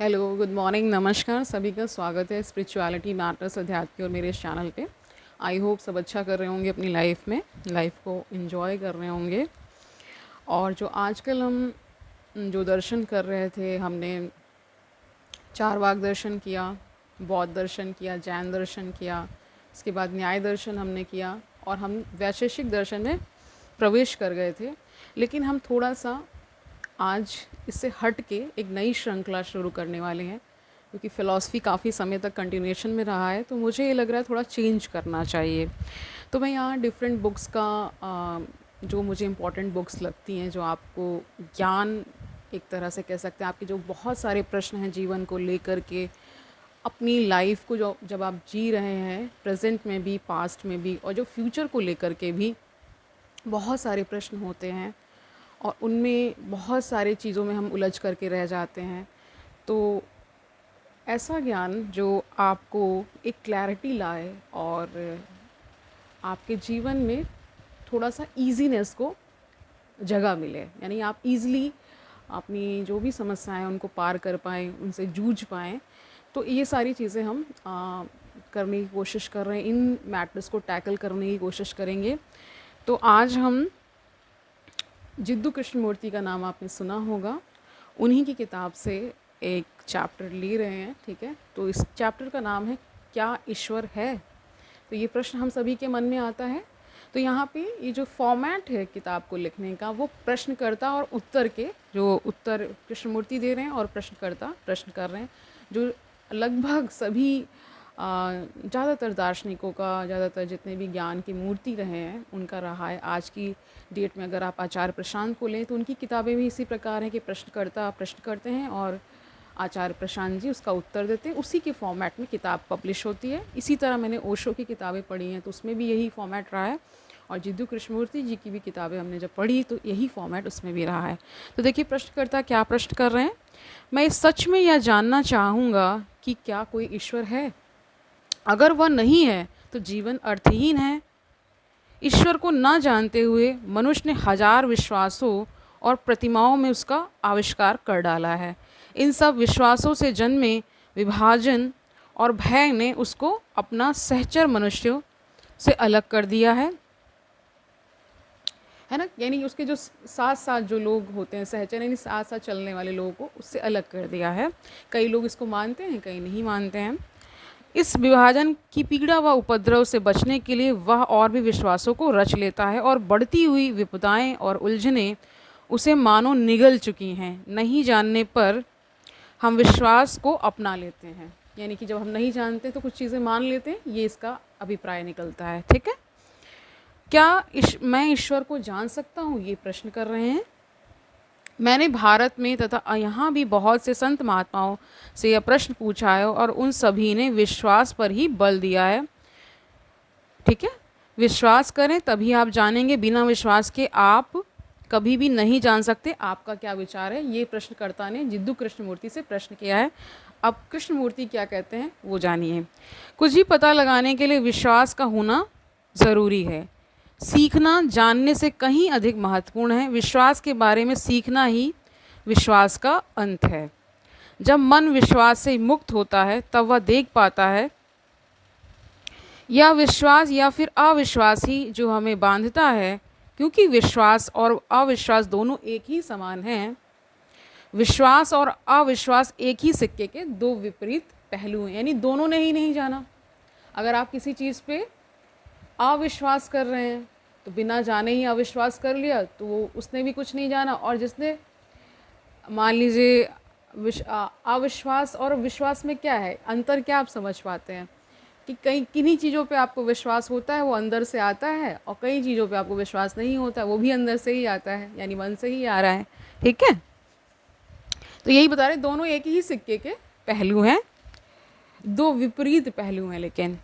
Hello, good morning, नमस्कार। सभी का स्वागत है स्पिरिचुअलिटी मैटर्स अध्यात्म की और मेरे इस चैनल पे। आई होप सब अच्छा कर रहे होंगे अपनी लाइफ में, लाइफ को एंजॉय कर रहे होंगे। और जो आजकल हम जो दर्शन कर रहे थे, हमने चारवाक दर्शन किया, बौद्ध दर्शन किया, जैन दर्शन किया, इसके बाद न्याय दर्शन हमने किया और हम वैशेषिक दर्शन में प्रवेश कर गए थे। लेकिन हम थोड़ा सा आज इससे हट के एक नई श्रृंखला शुरू करने वाले हैं, क्योंकि फ़िलॉसफ़ी काफ़ी समय तक कंटिन्यूएशन में रहा है, तो मुझे ये लग रहा है थोड़ा चेंज करना चाहिए। तो मैं यहाँ डिफरेंट बुक्स का जो मुझे इम्पोर्टेंट बुक्स लगती हैं, जो आपको ज्ञान, एक तरह से कह सकते हैं, आपके जो बहुत सारे प्रश्न हैं जीवन को लेकर के, अपनी लाइफ को जो जब आप जी रहे हैं, प्रेजेंट में भी, पास्ट में भी, और जो फ्यूचर को लेकर के भी बहुत सारे प्रश्न होते हैं और उनमें बहुत सारी चीज़ों में हम उलझ करके रह जाते हैं। तो ऐसा ज्ञान जो आपको एक क्लैरिटी लाए और आपके जीवन में थोड़ा सा ईजीनेस को जगह मिले, यानी आप इजीली अपनी जो भी समस्याएं हैं उनको पार कर पाएँ, उनसे जूझ पाएँ। तो ये सारी चीज़ें हम करने की कोशिश कर रहे हैं, इन मैटर्स को टैकल करने की कोशिश करेंगे। तो आज हम जिद्दू कृष्णमूर्ति का नाम आपने सुना होगा, उन्हीं की किताब से एक चैप्टर ले रहे हैं, ठीक है। तो इस चैप्टर का नाम है क्या ईश्वर है। तो ये प्रश्न हम सभी के मन में आता है। तो यहाँ पे ये जो फॉर्मेट है किताब को लिखने का, वो प्रश्नकर्ता और उत्तर के, जो उत्तर कृष्णमूर्ति दे रहे हैं और प्रश्नकर्ता प्रश्न कर रहे हैं, जो लगभग सभी ज़्यादातर दार्शनिकों का, ज़्यादातर जितने भी ज्ञान की मूर्ति रहे हैं उनका रहा है। आज की डेट में अगर आप आचार्य प्रशांत को लें तो उनकी किताबें भी इसी प्रकार हैं कि प्रश्नकर्ता प्रश्न करते हैं और आचार्य प्रशांत जी उसका उत्तर देते हैं। उसी के फॉर्मेट में किताब पब्लिश होती है। इसी तरह मैंने ओशो की किताबें पढ़ी हैं तो उसमें भी यही फॉर्मेट रहा है, और जिद्दू कृष्णमूर्ति जी की भी किताबें हमने जब पढ़ी तो यही फॉर्मेट उसमें भी रहा है। तो देखिए प्रश्नकर्ता क्या प्रश्न कर रहे हैं। मैं सच में यह जानना चाहूँगा कि क्या कोई ईश्वर है। अगर वह नहीं है तो जीवन अर्थहीन है। ईश्वर को न जानते हुए मनुष्य ने हजार विश्वासों और प्रतिमाओं में उसका आविष्कार कर डाला है। इन सब विश्वासों से जन्मे विभाजन और भय ने उसको अपना सहचर मनुष्यों से अलग कर दिया है ना। यानी उसके जो साथ साथ जो लोग होते हैं, सहचर यानी साथ साथ चलने वाले लोगों को उससे अलग कर दिया है। कई लोग इसको मानते हैं, कई नहीं मानते हैं। इस विभाजन की पीड़ा व उपद्रव से बचने के लिए वह और भी विश्वासों को रच लेता है और बढ़ती हुई विपदाएं और उलझनें उसे मानो निगल चुकी हैं। नहीं जानने पर हम विश्वास को अपना लेते हैं, यानी कि जब हम नहीं जानते तो कुछ चीज़ें मान लेते हैं, ये इसका अभिप्राय निकलता है, ठीक है। क्या मैं ईश्वर को जान सकता हूँ, ये प्रश्न कर रहे हैं। मैंने भारत में तथा यहाँ भी बहुत से संत महात्माओं से यह प्रश्न पूछा है और उन सभी ने विश्वास पर ही बल दिया है, ठीक है। विश्वास करें तभी आप जानेंगे, बिना विश्वास के आप कभी भी नहीं जान सकते। आपका क्या विचार है, ये प्रश्नकर्ता ने जिद्दू कृष्णमूर्ति से प्रश्न किया है। अब कृष्णमूर्ति क्या कहते हैं वो जानिए। कुछ भी पता लगाने के लिए विश्वास का होना ज़रूरी है। सीखना जानने से कहीं अधिक महत्वपूर्ण है। विश्वास के बारे में सीखना ही विश्वास का अंत है। जब मन विश्वास से मुक्त होता है तब वह देख पाता है या विश्वास या फिर अविश्वास ही जो हमें बांधता है, क्योंकि विश्वास और अविश्वास दोनों एक ही समान हैं। विश्वास और अविश्वास एक ही सिक्के के दो विपरीत पहलू हैं, यानी दोनों ने ही नहीं जाना। अगर आप किसी चीज़ पे अविश्वास कर रहे हैं तो बिना जाने ही अविश्वास कर लिया तो वो उसने भी कुछ नहीं जाना। और जिसने मान लीजिए अविश्वास और विश्वास में क्या है अंतर, क्या आप समझ पाते हैं कि कई किन्हीं चीज़ों पे आपको विश्वास होता है, वो अंदर से आता है, और कई चीज़ों पे आपको विश्वास नहीं होता, वो भी अंदर से ही आता है, यानी मन से ही आ रहा है, ठीक है। तो यही बता रहे, दोनों एक ही सिक्के के पहलू हैं, दो विपरीत पहलू हैं। लेकिन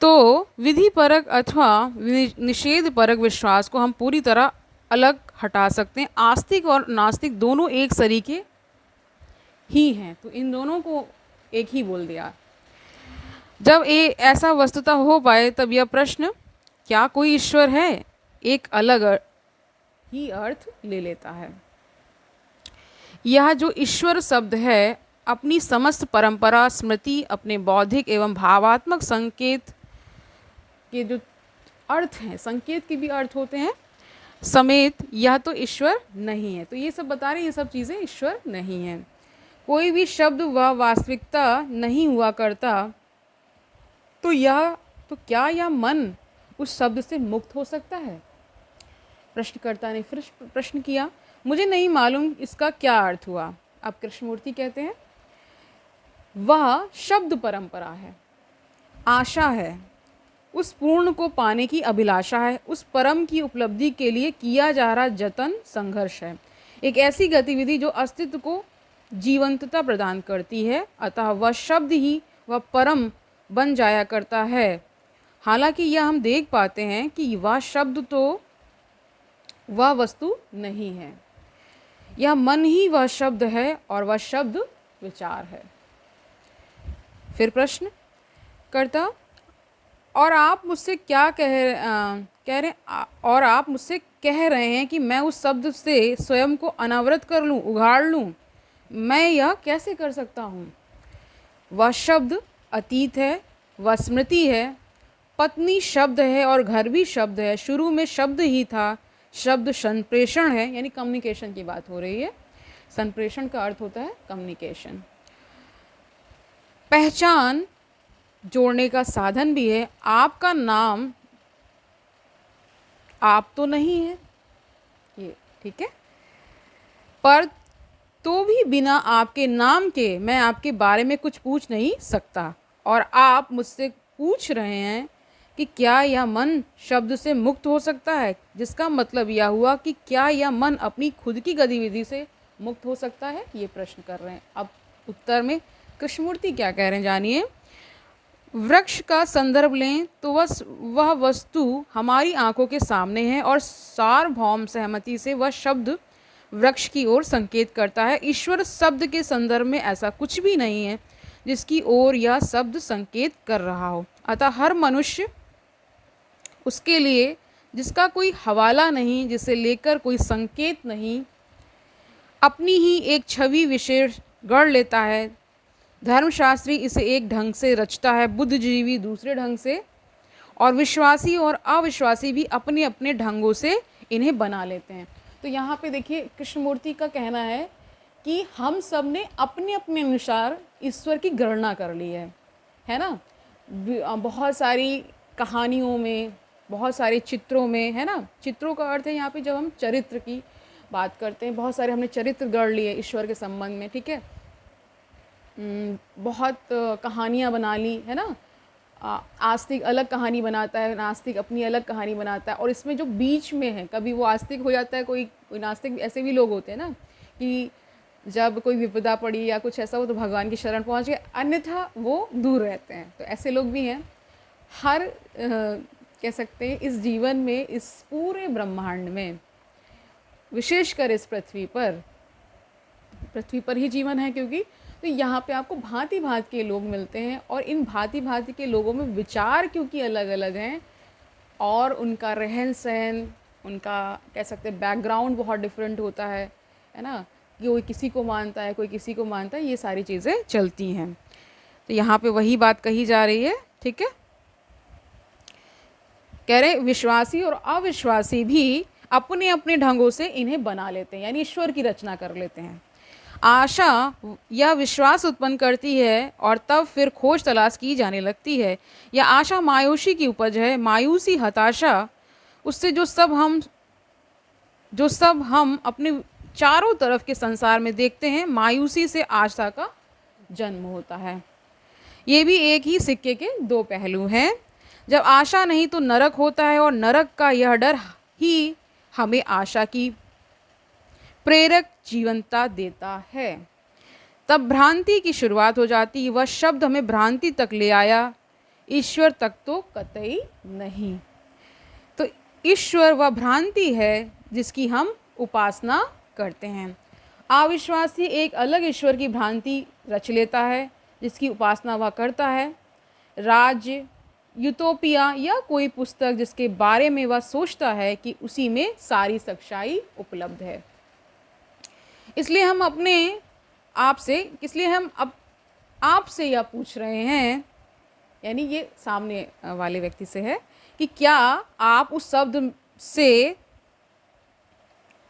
तो विधि परक अथवा निषेध परक विश्वास को हम पूरी तरह अलग हटा सकते हैं। आस्तिक और नास्तिक दोनों एक सरीके ही हैं, तो इन दोनों को एक ही बोल दिया। जब ये ऐसा वस्तुतः हो पाए तब यह प्रश्न क्या कोई ईश्वर है एक अलग ही अर्थ ले लेता है। यह जो ईश्वर शब्द है अपनी समस्त परंपरा, स्मृति, अपने बौद्धिक एवं भावात्मक संकेत के जो अर्थ हैं, संकेत के भी अर्थ होते हैं समेत, यह तो ईश्वर नहीं है। तो ये सब बता रहे हैं, ये सब चीज़ें ईश्वर नहीं हैं। कोई भी शब्द व वास्तविकता नहीं हुआ करता, तो क्या यह मन उस शब्द से मुक्त हो सकता है? प्रश्नकर्ता ने फिर प्रश्न किया, मुझे नहीं मालूम इसका क्या अर्थ हुआ। अब कृष्णमूर्ति कहते हैं, वह शब्द परंपरा है, आशा है, उस पूर्ण को पाने की अभिलाषा है, उस परम की उपलब्धि के लिए किया जा रहा जतन, संघर्ष है, एक ऐसी गतिविधि जो अस्तित्व को जीवंतता प्रदान करती है। अतः वह शब्द ही वह परम बन जाया करता है। हालांकि यह हम देख पाते हैं कि वह शब्द तो वह वस्तु नहीं है, यह मन ही वह शब्द है और वह शब्द विचार है। फिर प्रश्न करता, और आप मुझसे क्या कह रहे और आप मुझसे कह रहे हैं कि मैं उस शब्द से स्वयं को अनावृत कर लूं, उघाड़ लूं। मैं यह कैसे कर सकता हूं? वह शब्द अतीत है, वह स्मृति है, पत्नी शब्द है और घर भी शब्द है, शुरू में शब्द ही था, शब्द संप्रेषण है, यानी कम्युनिकेशन की बात हो रही है। संप्रेषण का अर्थ होता है कम्युनिकेशन। पहचान जोड़ने का साधन भी है। आपका नाम आप तो नहीं है, ये ठीक है, पर तो भी बिना आपके नाम के मैं आपके बारे में कुछ पूछ नहीं सकता। और आप मुझसे पूछ रहे हैं कि क्या यह मन शब्द से मुक्त हो सकता है, जिसका मतलब यह हुआ कि क्या यह मन अपनी खुद की गतिविधि से मुक्त हो सकता है, ये प्रश्न कर रहे हैं। अब उत्तर में कृष्णमूर्ति क्या कह रहे हैं, जानिए। वृक्ष का संदर्भ लें तो वह वस्तु हमारी आंखों के सामने है और सार्वभौम सहमति से वह शब्द वृक्ष की ओर संकेत करता है। ईश्वर शब्द के संदर्भ में ऐसा कुछ भी नहीं है जिसकी ओर यह शब्द संकेत कर रहा हो। अतः हर मनुष्य उसके लिए जिसका कोई हवाला नहीं, जिसे लेकर कोई संकेत नहीं, अपनी ही एक छवि विशेष गढ़ लेता है। धर्मशास्त्री इसे एक ढंग से रचता है, बुद्धिजीवी दूसरे ढंग से, और विश्वासी और अविश्वासी भी अपने अपने ढंगों से इन्हें बना लेते हैं। तो यहाँ पे देखिए कृष्णमूर्ति का कहना है कि हम सब ने अपने अपने अनुसार ईश्वर की गणना कर ली है ना। बहुत सारी कहानियों में, बहुत सारे चित्रों में, है ना। चित्रों का अर्थ है यहाँ पे जब हम चरित्र की बात करते हैं, बहुत सारे हमने चरित्र गढ़ लिए ईश्वर के संबंध में, ठीक है। बहुत कहानियाँ बना ली, है ना। आस्तिक अलग कहानी बनाता है, नास्तिक अपनी अलग कहानी बनाता है, और इसमें जो बीच में है, कभी वो आस्तिक हो जाता है, कोई नास्तिक, ऐसे भी लोग होते हैं ना कि जब कोई विपदा पड़ी या कुछ ऐसा हो तो भगवान की शरण पहुंच गए, अन्यथा वो दूर रहते हैं। तो ऐसे लोग भी हैं। हर कह सकते हैं इस जीवन में, इस पूरे ब्रह्मांड में, विशेषकर इस पृथ्वी पर ही जीवन है, क्योंकि तो यहाँ पे आपको भांति भांति के लोग मिलते हैं, और इन भांति भांति के लोगों में विचार क्योंकि अलग अलग हैं, और उनका रहन सहन, उनका कह सकते हैं बैकग्राउंड बहुत डिफरेंट होता है ना। कि कोई किसी को मानता है, कोई किसी को मानता है, ये सारी चीज़ें चलती हैं। तो यहाँ पे वही बात कही जा रही है, ठीक है। कह रहे विश्वासी और अविश्वासी भी अपने अपने ढंगों से इन्हें बना लेते हैं, यानी ईश्वर की रचना कर लेते हैं। आशा यह विश्वास उत्पन्न करती है और तब फिर खोज तलाश की जाने लगती है। यह आशा मायूसी की उपज है। मायूसी, हताशा, उससे जो सब हम अपने चारों तरफ के संसार में देखते हैं, मायूसी से आशा का जन्म होता है। ये भी एक ही सिक्के के दो पहलू हैं। जब आशा नहीं तो नरक होता है, और नरक का यह डर ही हमें आशा की प्रेरक जीवनता देता है। तब भ्रांति की शुरुआत हो जाती है। वह शब्द हमें भ्रांति तक ले आया, ईश्वर तक तो कतई नहीं। तो ईश्वर वह भ्रांति है जिसकी हम उपासना करते हैं। अविश्वासी एक अलग ईश्वर की भ्रांति रच लेता है जिसकी उपासना वह करता है। राज्य, यूटोपिया या कोई पुस्तक जिसके बारे में वह सोचता है कि उसी में सारी सच्चाई उपलब्ध है। इसलिए हम अपने आपसे, इसलिए हम अब आपसे यह पूछ रहे हैं, यानी ये सामने वाले व्यक्ति से है, कि क्या आप उस शब्द से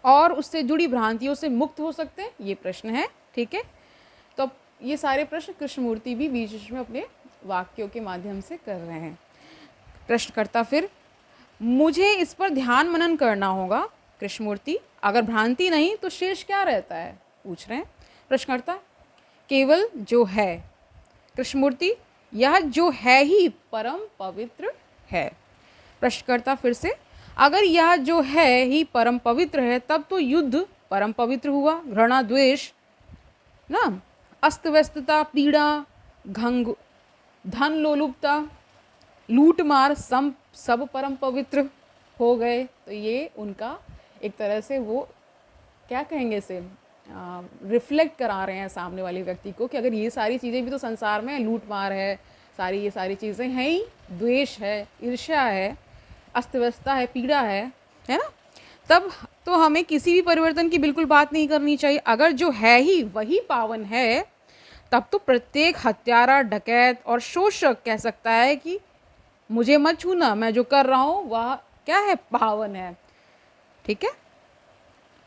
और उससे जुड़ी भ्रांतियों से मुक्त हो सकते हैं, ये प्रश्न है। ठीक है, तो अब ये सारे प्रश्न कृष्णमूर्ति भी बीच बीच में अपने वाक्यों के माध्यम से कर रहे हैं। प्रश्नकर्ता फिर, मुझे इस पर ध्यान मनन करना होगा। कृष्णमूर्ति, अगर भ्रांति नहीं तो शेष क्या रहता है, पूछ रहे हैं। प्रश्नकर्ता, केवल जो है। कृष्णमूर्ति, यह जो है ही परम पवित्र है। प्रश्नकर्ता फिर से, अगर यह जो है ही परम पवित्र है, तब तो युद्ध परम पवित्र हुआ, घृणा द्वेष ना, अस्त व्यस्तता, पीड़ा, घंग, धन लोलुपता, लूट मार, सब परम पवित्र हो गए। तो ये उनका एक तरह से वो क्या कहेंगे, इसे रिफ्लेक्ट करा रहे हैं सामने वाले व्यक्ति को, कि अगर ये सारी चीज़ें भी तो संसार में, लूट मार है, ये सारी चीज़ें हैं ही, द्वेष है, ईर्ष्या है, अस्त व्यस्तता है, पीड़ा है ना, तब तो हमें किसी भी परिवर्तन की बिल्कुल बात नहीं करनी चाहिए। अगर जो है ही वही पावन है, तब तो प्रत्येक हत्यारा, डकैत और शोषक कह सकता है कि मुझे मत छूना, मैं जो कर रहा हूँ वह क्या है, पावन है। ठीक है,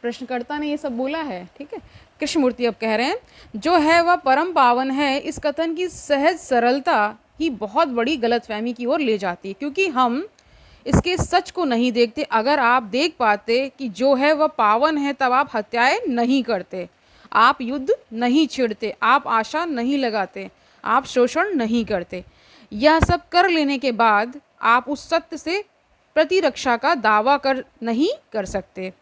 प्रश्नकर्ता ने ये सब बोला है। ठीक है, कृष्णमूर्ति अब कह रहे हैं, जो है वह परम पावन है, इस कथन की सहज सरलता ही बहुत बड़ी गलतफहमी की ओर ले जाती है, क्योंकि हम इसके सच को नहीं देखते। अगर आप देख पाते कि जो है वह पावन है, तब आप हत्याएं नहीं करते, आप युद्ध नहीं छेड़ते, आप आशा नहीं लगाते, आप शोषण नहीं करते। यह सब कर लेने के बाद आप उस सत्य से प्रतिरक्षा का दावा नहीं कर सकते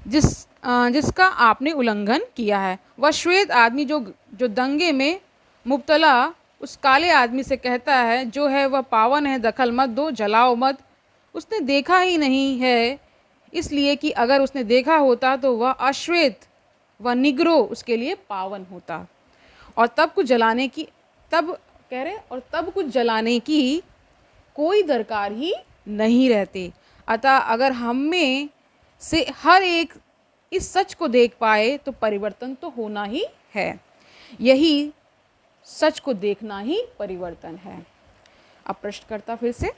जिसका आपने उल्लंघन किया है। वह श्वेत आदमी जो दंगे में मुब्तला उस काले आदमी से कहता है, जो है वह पावन है, दखल मत दो, जलाओ मत, उसने देखा ही नहीं है, इसलिए कि अगर उसने देखा होता तो वह अश्वेत, वह निग्रो उसके लिए पावन होता, और तब कुछ जलाने की, तब कह रहे, और तब कुछ जलाने की कोई दरकार ही नहीं रहती। अतः अगर हम में से हर एक इस सच को देख पाए तो परिवर्तन तो होना ही है। यही सच को देखना ही परिवर्तन है। अब प्रश्नकर्ता फिर से,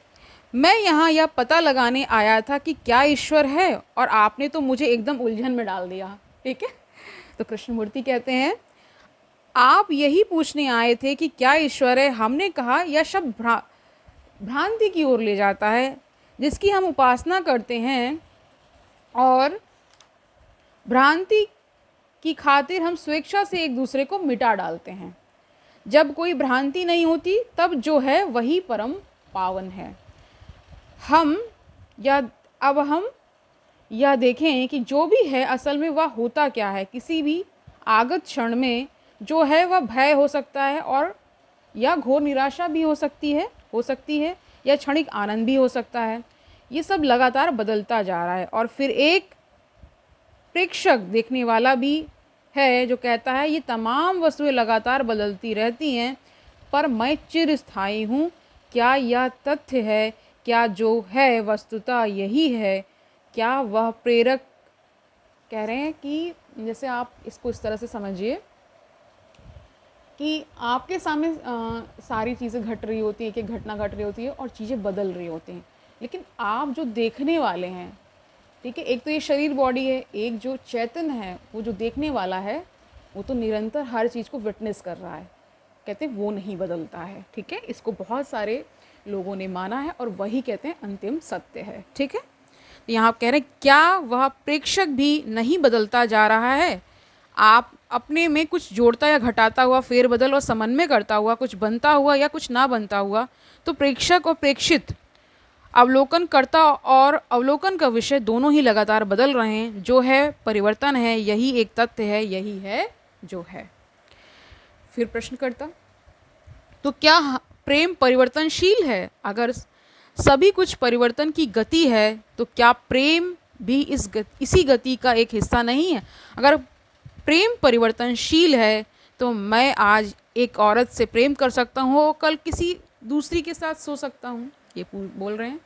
मैं यहाँ यह पता लगाने आया था कि क्या ईश्वर है, और आपने तो मुझे एकदम उलझन में डाल दिया। ठीक है, तो कृष्णमूर्ति कहते हैं, आप यही पूछने आए थे कि क्या ईश्वर है। हमने कहा यह शब्द भ्रांति की ओर ले जाता है, जिसकी हम उपासना करते हैं, और भ्रांति की खातिर हम स्वेच्छा से एक दूसरे को मिटा डालते हैं। जब कोई भ्रांति नहीं होती, तब जो है वही परम पावन है। अब हम यह देखें कि जो भी है असल में वह होता क्या है। किसी भी आगत क्षण में जो है वह भय हो सकता है, और या घोर निराशा भी हो सकती है, या क्षणिक आनंद भी हो सकता है। ये सब लगातार बदलता जा रहा है, और फिर एक प्रेक्षक, देखने वाला भी है, जो कहता है ये तमाम वस्तुएं लगातार बदलती रहती हैं, पर मैं चिरस्थायी हूँ। क्या यह तथ्य है? क्या जो है वस्तुतः यही है? क्या वह प्रेरक, कह रहे हैं कि जैसे आप इसको इस तरह से समझिए कि आपके सामने सारी चीज़ें घट रही होती हैं, एक एक घटना घट रही होती है और चीज़ें बदल रही होती हैं, लेकिन आप जो देखने वाले हैं, ठीक है, एक तो ये शरीर बॉडी है, एक जो चैतन्य है, वो जो देखने वाला है, वो तो निरंतर हर चीज़ को विटनेस कर रहा है। कहते हैं वो नहीं बदलता है। ठीक है, इसको बहुत सारे लोगों ने माना है, और वही कहते हैं अंतिम सत्य है। ठीक है, तो यहाँ आप कह रहे हैं क्या वह प्रेक्षक भी नहीं बदलता जा रहा है? आप अपने में कुछ जोड़ता या घटाता हुआ, फेरबदल और समन्वय करता हुआ, कुछ बनता हुआ या कुछ ना बनता हुआ, तो प्रेक्षक और प्रेक्षित, अवलोकनकर्ता और अवलोकन का विषय दोनों ही लगातार बदल रहे हैं। जो है परिवर्तन है, यही एक तथ्य है, यही है जो है। फिर प्रश्नकर्ता, तो क्या प्रेम परिवर्तनशील है? अगर सभी कुछ परिवर्तन की गति है, तो क्या प्रेम भी इसी गति का एक हिस्सा नहीं है? अगर प्रेम परिवर्तनशील है, तो मैं आज एक औरत से प्रेम कर सकता हूँ और कल किसी दूसरी के साथ सो सकता हूँ। ये बोल रहे हैं।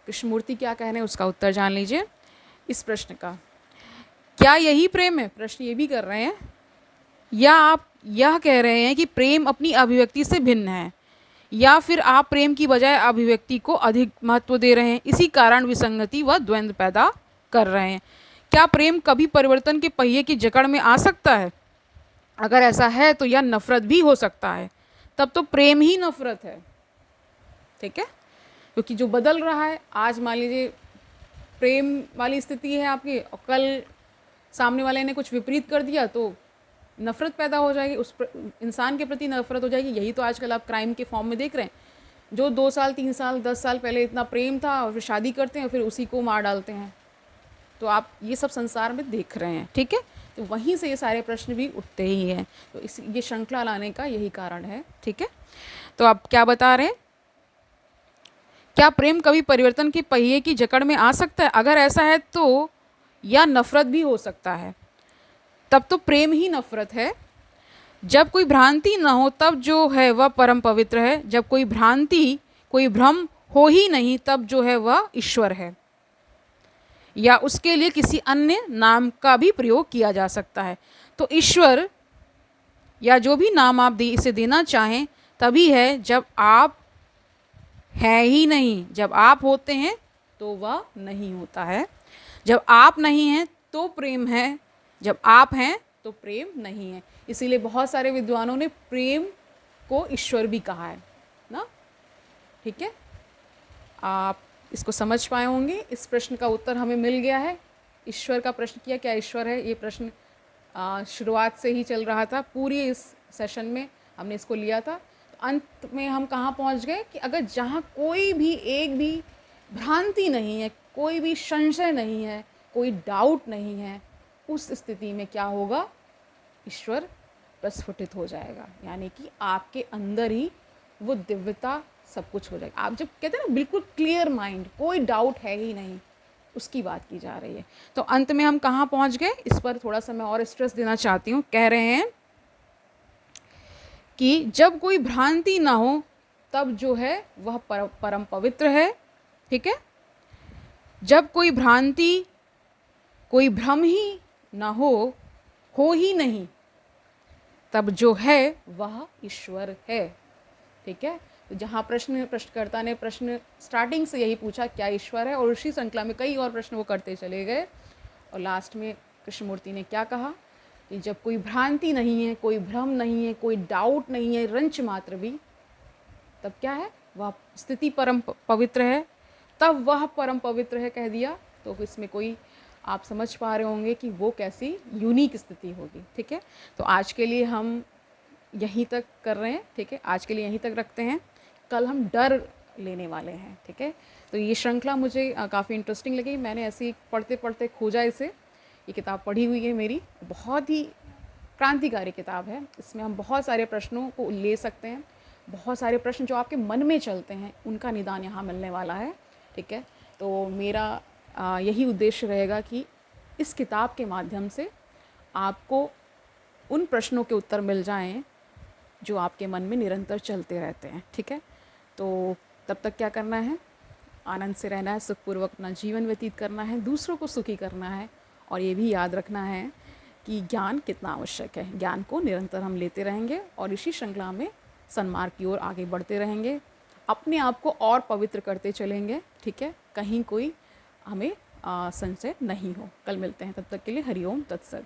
कृष्णमूर्ति क्या कह रहे हैं उसका उत्तर जान लीजिए इस प्रश्न का। क्या यही प्रेम है, प्रश्न ये भी कर रहे हैं, या आप यह कह रहे हैं कि प्रेम अपनी अभिव्यक्ति से भिन्न है, या फिर आप प्रेम की बजाय अभिव्यक्ति को अधिक महत्व दे रहे हैं, इसी कारण विसंगति व द्वंद्व पैदा कर रहे हैं। क्या प्रेम कभी परिवर्तन के पहिए की जकड़ में आ सकता है? अगर ऐसा है तो यह नफरत भी हो सकता है, तब तो प्रेम ही नफरत है। ठीक है, क्योंकि जो बदल रहा है, आज मान लीजिए प्रेम वाली स्थिति है आपकी और कल सामने वाले ने कुछ विपरीत कर दिया तो नफरत पैदा हो जाएगी, इंसान के प्रति नफरत हो जाएगी। यही तो आजकल आप क्राइम के फॉर्म में देख रहे हैं। जो 2 साल 3 साल 10 साल पहले इतना प्रेम था और फिर शादी करते हैं, फिर उसी को मार डालते हैं। तो आप ये सब संसार में देख रहे हैं। ठीक है, तो वहीं से ये सारे प्रश्न भी उठते ही हैं। तो इस ये श्रृंखला लाने का यही कारण है। ठीक है, तो आप क्या बता रहे हैं, क्या प्रेम कभी परिवर्तन के पहिए की जकड़ में आ सकता है? अगर ऐसा है तो या नफरत भी हो सकता है, तब तो प्रेम ही नफरत है। जब कोई भ्रांति ना हो तब जो है वह परम पवित्र है। जब कोई भ्रांति, कोई भ्रम हो ही नहीं, तब जो है वह ईश्वर है, या उसके लिए किसी अन्य नाम का भी प्रयोग किया जा सकता है। तो ईश्वर या जो भी नाम आप इसे देना चाहें तभी है जब आप है ही नहीं। जब आप होते हैं तो वह नहीं होता है, जब आप नहीं हैं तो प्रेम है, जब आप हैं तो प्रेम नहीं है। इसीलिए बहुत सारे विद्वानों ने प्रेम को ईश्वर भी कहा है ना। ठीक है, आप इसको समझ पाए होंगे। इस प्रश्न का उत्तर हमें मिल गया है। ईश्वर का प्रश्न किया, क्या ईश्वर है? ये प्रश्न शुरुआत से ही चल रहा था, पूरी इस सेशन में हमने इसको लिया था। तो अंत में हम कहाँ पहुँच गए कि अगर जहाँ कोई भी एक भी भ्रांति नहीं है, कोई भी संशय नहीं है, कोई डाउट नहीं है, उस स्थिति में क्या होगा, ईश्वर प्रस्फुटित हो जाएगा। यानी कि आपके अंदर ही वो दिव्यता सब कुछ हो जाएगा। आप जब कहते हैं ना बिल्कुल क्लियर माइंड, कोई डाउट है ही नहीं, उसकी बात की जा रही है। तो अंत में हम कहाँ पहुँच गए, इस पर थोड़ा सा मैं और स्ट्रेस देना चाहती हूँ। कह रहे हैं कि जब कोई भ्रांति ना हो तब जो है वह परम पवित्र है। ठीक है, जब कोई भ्रांति, कोई भ्रम ही ना हो ही नहीं, तब जो है वह ईश्वर है। ठीक है, तो जहाँ प्रश्नकर्ता ने प्रश्न स्टार्टिंग से यही पूछा, क्या ईश्वर है, और उसी श्रृंखला में कई और प्रश्न वो करते चले गए, और लास्ट में कृष्णमूर्ति ने क्या कहा कि जब कोई भ्रांति नहीं है, कोई भ्रम नहीं है, कोई डाउट नहीं है, रंच मात्र भी, तब क्या है, वह स्थिति परम पवित्र है। तब वह परम पवित्र है कह दिया, तो इसमें कोई आप समझ पा रहे होंगे कि वो कैसी यूनिक स्थिति होगी। ठीक है, तो आज के लिए हम यहीं तक कर रहे हैं। ठीक है, आज के लिए यहीं तक रखते हैं। कल हम डर लेने वाले हैं। ठीक है, तो ये श्रृंखला मुझे काफ़ी इंटरेस्टिंग लगी। मैंने ऐसे ही पढ़ते पढ़ते खोजा इसे। ये किताब पढ़ी हुई है मेरी, बहुत ही क्रांतिकारी किताब है। इसमें हम बहुत सारे प्रश्नों को ले सकते हैं, बहुत सारे प्रश्न जो आपके मन में चलते हैं उनका निदान यहाँ मिलने वाला है। ठीक है, तो मेरा यही उद्देश्य रहेगा कि इस किताब के माध्यम से आपको उन प्रश्नों के उत्तर मिल जाएं जो आपके मन में निरंतर चलते रहते हैं। ठीक है, तो तब तक क्या करना है, आनंद से रहना है, सुखपूर्वक अपना जीवन व्यतीत करना है, दूसरों को सुखी करना है, और ये भी याद रखना है कि ज्ञान कितना आवश्यक है। ज्ञान को निरंतर हम लेते रहेंगे और इसी श्रृंखला में सन्मार्ग की ओर आगे बढ़ते रहेंगे, अपने आप को और पवित्र करते चलेंगे। ठीक है, कहीं कोई हमें संशय नहीं हो। कल मिलते हैं, तब तक के लिए हरिओम तत्सत।